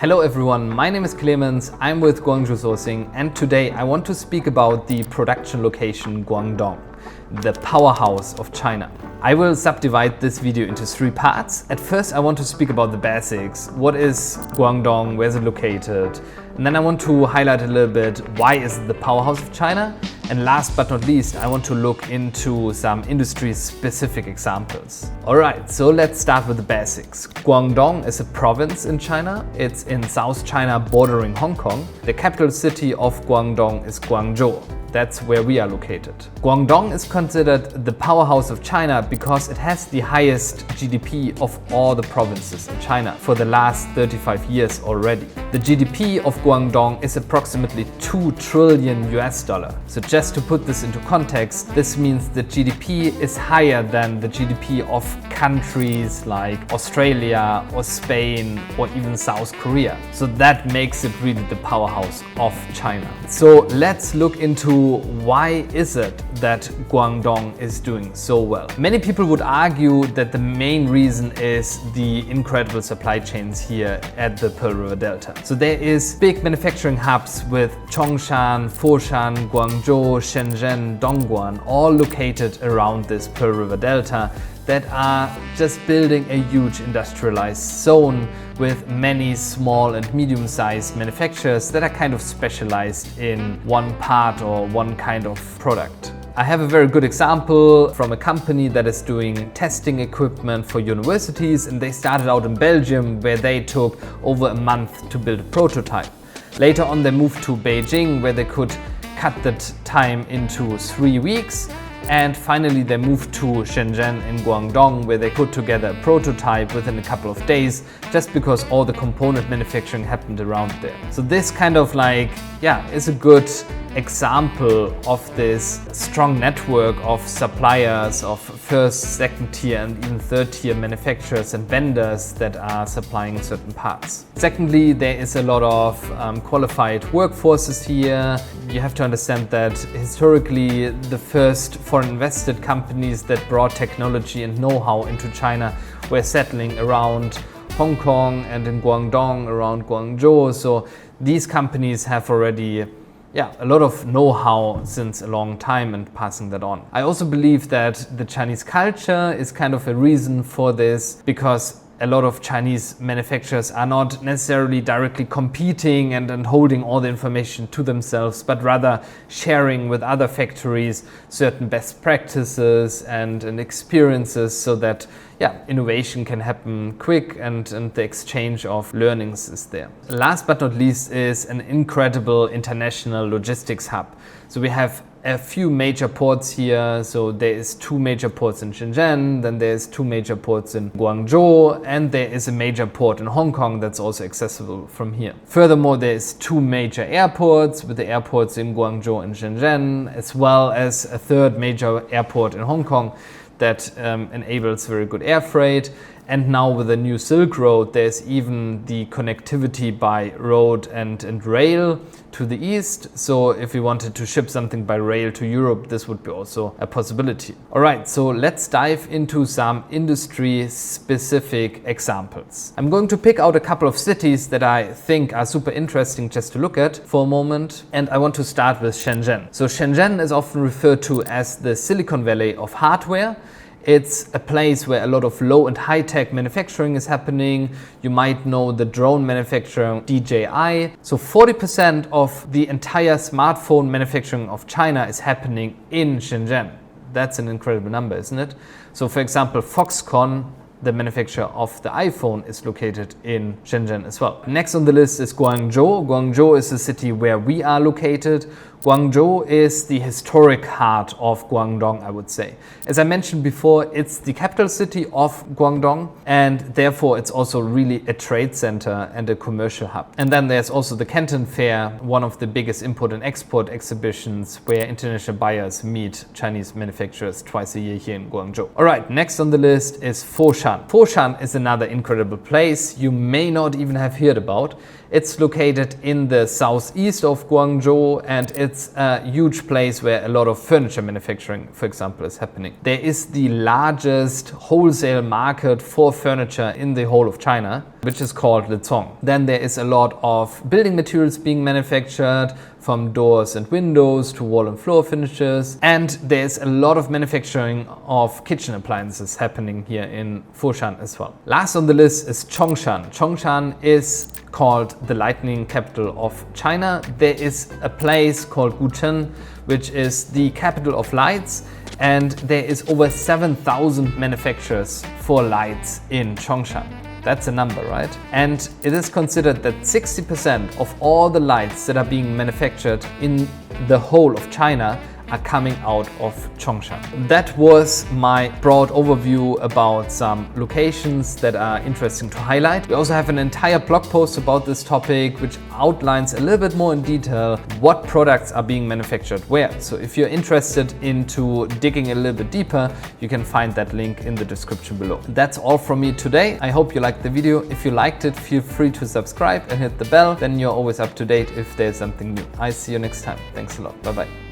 Hello everyone, my name is Clemens, I'm with Guangzhou Sourcing, and today I want to speak about the production location Guangdong, the powerhouse of China. I will subdivide this video into three parts. At first I want to speak about the basics. What is Guangdong, where is it located? And then I want to highlight a little bit why is it the powerhouse of China? And last but not least, I want to look into some industry-specific examples. Alright, so let's start with the basics. Guangdong is a province in China. It's in South China bordering Hong Kong. The capital city of Guangdong is Guangzhou. That's where we are located. Guangdong is considered the powerhouse of China because it has the highest GDP of all the provinces in China for the last 35 years already. The GDP of Guangdong is approximately $2 trillion. So just to put this into context, this means the GDP is higher than the GDP of countries like Australia or Spain or even South Korea. So that makes it really the powerhouse of China. So let's look into why is it that Guangdong is doing so well. Many people would argue that the main reason is the incredible supply chains here at the Pearl River Delta. So there is big manufacturing hubs with Chongshan, Foshan, Guangzhou, Shenzhen, Dongguan, all located around this Pearl River Delta that are just building a huge industrialized zone with many small and medium-sized manufacturers that are kind of specialized in one part or one kind of product. I have a very good example from a company that is doing testing equipment for universities, and they started out in Belgium where they took over a month to build a prototype. Later on they moved to Beijing where they could cut that time into 3 weeks. And finally they moved to Shenzhen in Guangdong where they put together a prototype within a couple of days just because all the component manufacturing happened around there. So this kind of is a good example of this strong network of suppliers of first, second tier and even third tier manufacturers and vendors that are supplying certain parts. Secondly, there is a lot of qualified workforces here. You have to understand that historically the first foreign invested companies that brought technology and know-how into China were settling around Hong Kong and in Guangdong around Guangzhou. So these companies have already a lot of know-how since a long time and passing that on. I also believe that the Chinese culture is kind of a reason for this because a lot of Chinese manufacturers are not necessarily directly competing and holding all the information to themselves, but rather sharing with other factories certain best practices and experiences so that innovation can happen quick and the exchange of learnings is there. Last but not least is an incredible international logistics hub. So we have a few major ports here. So there is 2 major ports in Shenzhen, then there's 2 major ports in Guangzhou, and there is a major port in Hong Kong that's also accessible from here. Furthermore, there's 2 major airports with the airports in Guangzhou and Shenzhen, as well as a 3rd major airport in Hong Kong that enables very good air freight. And now with the new Silk Road, there's even the connectivity by road and rail to the east. So if we wanted to ship something by rail to Europe, this would be also a possibility. All right, so let's dive into some industry-specific examples. I'm going to pick out a couple of cities that I think are super interesting just to look at for a moment. And I want to start with Shenzhen. So Shenzhen is often referred to as the Silicon Valley of hardware. It's a place where a lot of low and high-tech manufacturing is happening. You might know the drone manufacturer DJI. So 40% of the entire smartphone manufacturing of China is happening in Shenzhen. That's an incredible number, isn't it? So for example, Foxconn, the manufacturer of the iPhone, is located in Shenzhen as well. Next on the list is Guangzhou. Guangzhou is the city where we are located. Guangzhou is the historic heart of Guangdong, I would say. As I mentioned before, it's the capital city of Guangdong, and therefore it's also really a trade center and a commercial hub. And then there's also the Canton Fair, one of the biggest import and export exhibitions where international buyers meet Chinese manufacturers twice a year here in Guangzhou. All right, next on the list is Foshan. Foshan is another incredible place you may not even have heard about. It's located in the southeast of Guangzhou and it's a huge place where a lot of furniture manufacturing, for example, is happening. There is the largest wholesale market for furniture in the whole of China, which is called Lezong. Then there is a lot of building materials being manufactured, from doors and windows to wall and floor finishes. And there's a lot of manufacturing of kitchen appliances happening here in Foshan as well. Last on the list is Chongshan. Chongshan is called the lightning capital of China. There is a place called Guangzhou, which is the capital of lights, and there is over 7,000 manufacturers for lights in Chongshan. That's a number, right? And it is considered that 60% of all the lights that are being manufactured in the whole of China are coming out of Chongshan. That was my broad overview about some locations that are interesting to highlight. We also have an entire blog post about this topic, which outlines a little bit more in detail what products are being manufactured where. So if you're interested into digging a little bit deeper, you can find that link in the description below. That's all from me today. I hope you liked the video. If you liked it, feel free to subscribe and hit the bell. Then you're always up to date if there's something new. I see you next time. Thanks a lot. Bye bye.